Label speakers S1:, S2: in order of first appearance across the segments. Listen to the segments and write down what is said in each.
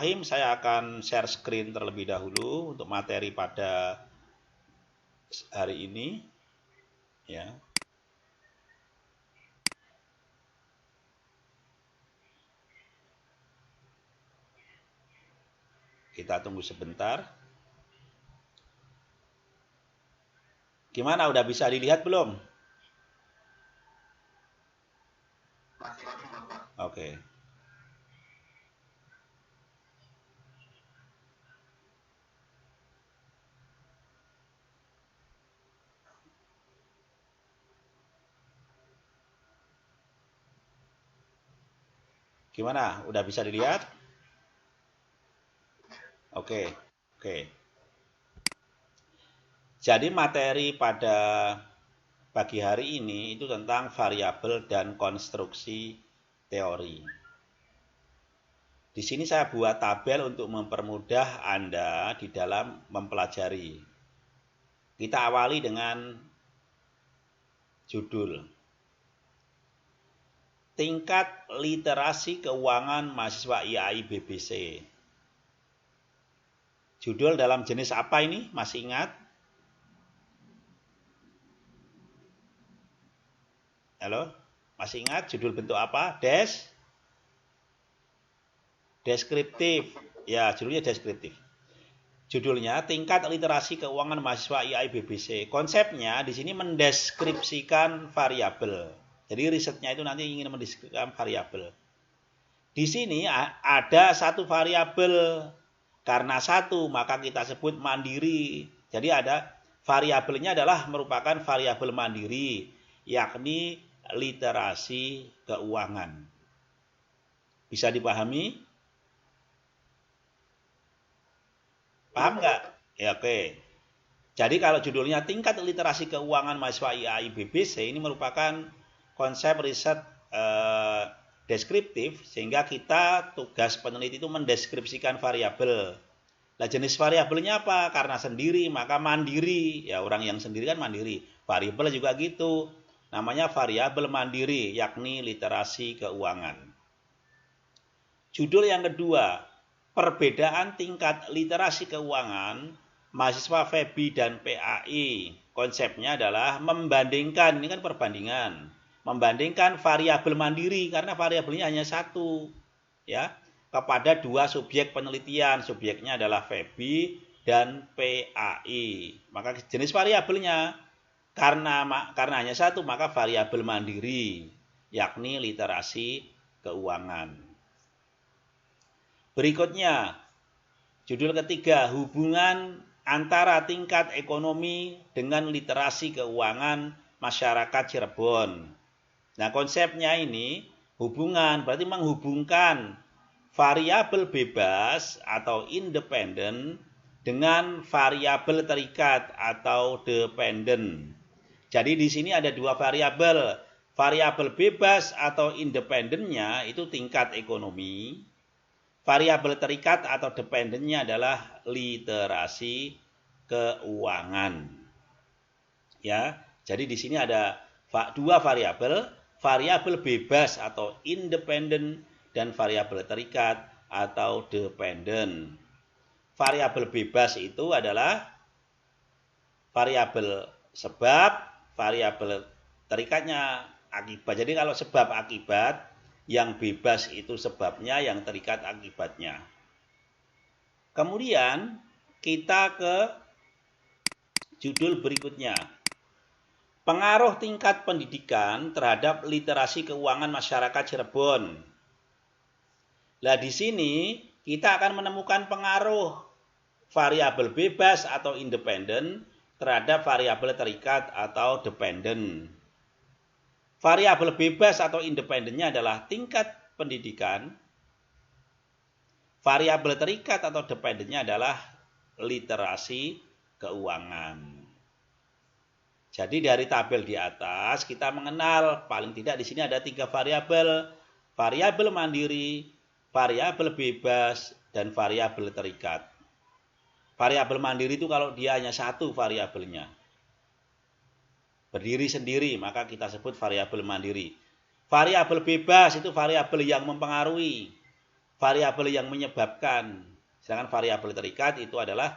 S1: Saya akan share screen terlebih dahulu untuk materi pada hari ini, ya. Kita tunggu sebentar. Gimana, udah bisa dilihat belum? Oke. Gimana, udah bisa dilihat? Oke. Oke. Jadi materi pada pagi hari ini itu tentang variabel dan konstruksi teori. Di sini saya buat tabel untuk mempermudah Anda di dalam mempelajari. Kita awali dengan judul. Tingkat literasi keuangan mahasiswa IAI BBC. Judul dalam jenis apa ini? Masih ingat? Halo? Masih ingat judul bentuk apa? Deskriptif. Ya, judulnya deskriptif. Judulnya tingkat literasi keuangan mahasiswa IAI BBC. Konsepnya di sini mendeskripsikan variabel. Jadi risetnya itu nanti ingin mendeskripsikan variabel. Di sini ada satu variabel. Karena satu, maka kita sebut mandiri. Jadi ada variabelnya adalah merupakan variabel mandiri, yakni literasi keuangan. Bisa dipahami? Paham nggak? Ya, oke. Jadi kalau judulnya tingkat literasi keuangan mahasiswa IAI BBC ini merupakan konsep riset deskriptif, sehingga kita tugas peneliti itu mendeskripsikan variabel. Nah, jenis variabelnya apa? Karena sendiri maka mandiri. Ya, orang yang sendiri kan mandiri. Variabel juga gitu. Namanya variabel mandiri, yakni literasi keuangan. Judul yang kedua, perbedaan tingkat literasi keuangan mahasiswa FEBI dan PAI. Konsepnya adalah membandingkan, ini kan perbandingan, membandingkan variabel mandiri karena variabelnya hanya satu, ya, kepada dua subjek penelitian. Subjeknya adalah FEBI dan PAI. Maka jenis variabelnya karena hanya satu, maka variabel mandiri, yakni literasi keuangan. Berikutnya, judul ketiga, hubungan antara tingkat ekonomi dengan literasi keuangan masyarakat Cirebon. Nah, konsepnya ini hubungan, berarti menghubungkan variabel bebas atau independen dengan variabel terikat atau dependen. Jadi di sini ada dua variabel. Variabel bebas atau independennya itu tingkat ekonomi. Variabel terikat atau dependennya adalah literasi keuangan. Ya, jadi di sini ada dua variabel, variabel bebas atau independen dan variabel terikat atau dependen. Variabel bebas itu adalah variabel sebab, variabel terikatnya akibat. Jadi kalau sebab akibat, yang bebas itu sebabnya, yang terikat akibatnya. Kemudian kita ke judul berikutnya. Pengaruh tingkat pendidikan terhadap literasi keuangan masyarakat Cirebon. Nah, di sini kita akan menemukan pengaruh variabel bebas atau independen terhadap variabel terikat atau dependen. Variabel bebas atau independennya adalah tingkat pendidikan. Variabel terikat atau dependennya adalah literasi keuangan. Jadi dari tabel di atas kita mengenal paling tidak di sini ada tiga variabel. Variabel mandiri, variabel bebas, dan variabel terikat. Variabel mandiri itu kalau dia hanya satu variabelnya, berdiri sendiri, maka kita sebut variabel mandiri. Variabel bebas itu variabel yang mempengaruhi. variabel yang menyebabkan. Sedangkan variabel terikat itu adalah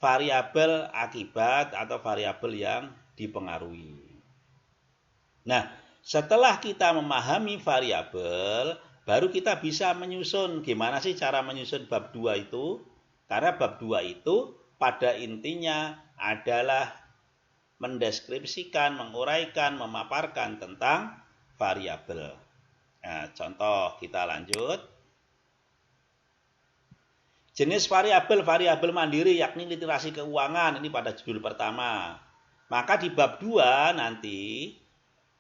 S1: variabel akibat atau variabel yang dipengaruhi. Nah, setelah kita memahami variabel, baru kita bisa menyusun. Gimana sih cara menyusun bab 2 itu? Karena bab 2 itu pada intinya adalah mendeskripsikan, menguraikan, memaparkan tentang variabel. Nah, contoh kita lanjut. Jenis variabel mandiri yakni literasi keuangan, ini pada judul pertama. Maka di bab 2 nanti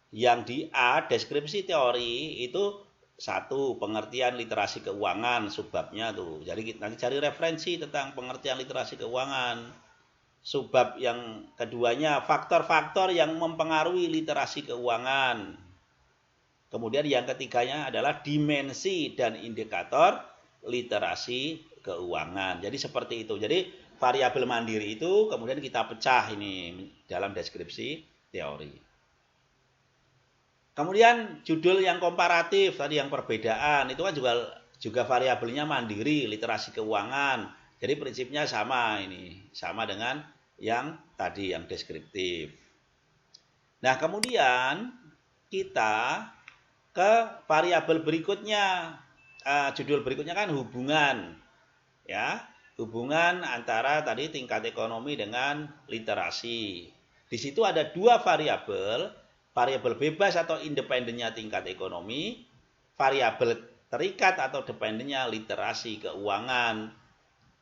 S1: yang di A deskripsi teori itu 1 pengertian literasi keuangan, subbabnya tuh. Jadi nanti cari referensi tentang pengertian literasi keuangan. Subbab yang keduanya faktor-faktor yang mempengaruhi literasi keuangan. Kemudian yang ketiganya adalah dimensi dan indikator literasi keuangan. Jadi seperti itu. Jadi variabel mandiri itu kemudian kita pecah ini dalam deskripsi teori. Kemudian judul yang komparatif tadi yang perbedaan itu kan juga variabelnya mandiri, literasi keuangan. Jadi prinsipnya sama ini, sama dengan yang tadi yang deskriptif. Nah, kemudian kita ke variabel berikutnya. Judul berikutnya kan hubungan. Ya, hubungan antara tadi tingkat ekonomi dengan literasi. Di situ ada 2 variabel, variabel bebas atau independennya tingkat ekonomi, variabel terikat atau dependennya literasi keuangan.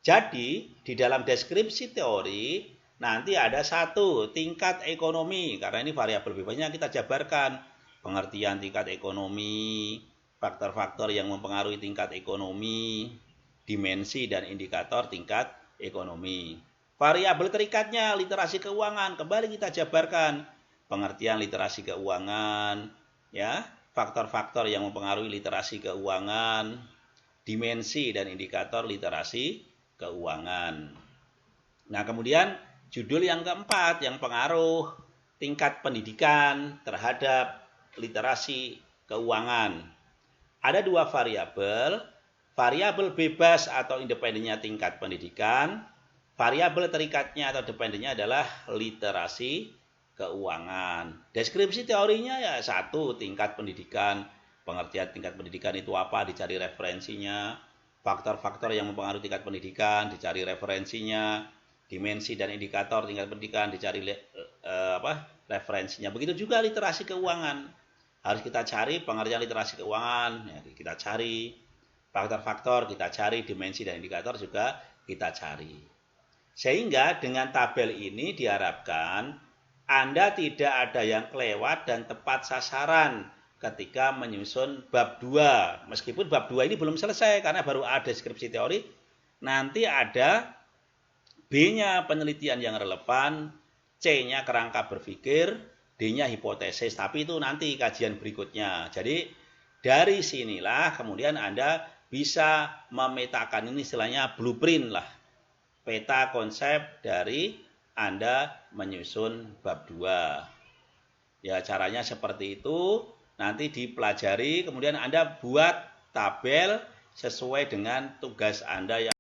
S1: Jadi, di dalam deskripsi teori nanti ada 1 tingkat ekonomi, karena ini variabel bebasnya kita jabarkan. Pengertian tingkat ekonomi, faktor-faktor yang mempengaruhi tingkat ekonomi, dimensi dan indikator tingkat ekonomi. Variabel terikatnya literasi keuangan, kembali kita jabarkan. Pengertian literasi keuangan, ya, faktor-faktor yang mempengaruhi literasi keuangan, dimensi dan indikator literasi keuangan. Nah, kemudian judul yang keempat, yang pengaruh tingkat pendidikan terhadap literasi keuangan. Ada 2 variabel, variabel bebas atau independennya tingkat pendidikan, variabel terikatnya atau dependennya adalah literasi keuangan. Deskripsi teorinya ya 1 tingkat pendidikan, pengertian tingkat pendidikan itu apa, dicari referensinya, faktor-faktor yang mempengaruhi tingkat pendidikan, dicari referensinya, dimensi dan indikator tingkat pendidikan, dicari referensinya. Begitu juga literasi keuangan. Harus kita cari pengertian literasi keuangan, ya, kita cari faktor-faktor, kita cari dimensi dan indikator juga kita cari. Sehingga dengan tabel ini diharapkan Anda tidak ada yang kelewat dan tepat sasaran ketika menyusun bab 2. Meskipun bab 2 ini belum selesai karena baru ada deskripsi teori, nanti ada B-nya penelitian yang relevan, C-nya kerangka berpikir, D-nya hipotesis, tapi itu nanti kajian berikutnya. Jadi dari sinilah kemudian Anda bisa memetakan, ini istilahnya blueprint lah, peta konsep dari Anda menyusun bab 2. Ya, caranya seperti itu, nanti dipelajari, kemudian Anda buat tabel sesuai dengan tugas Anda yang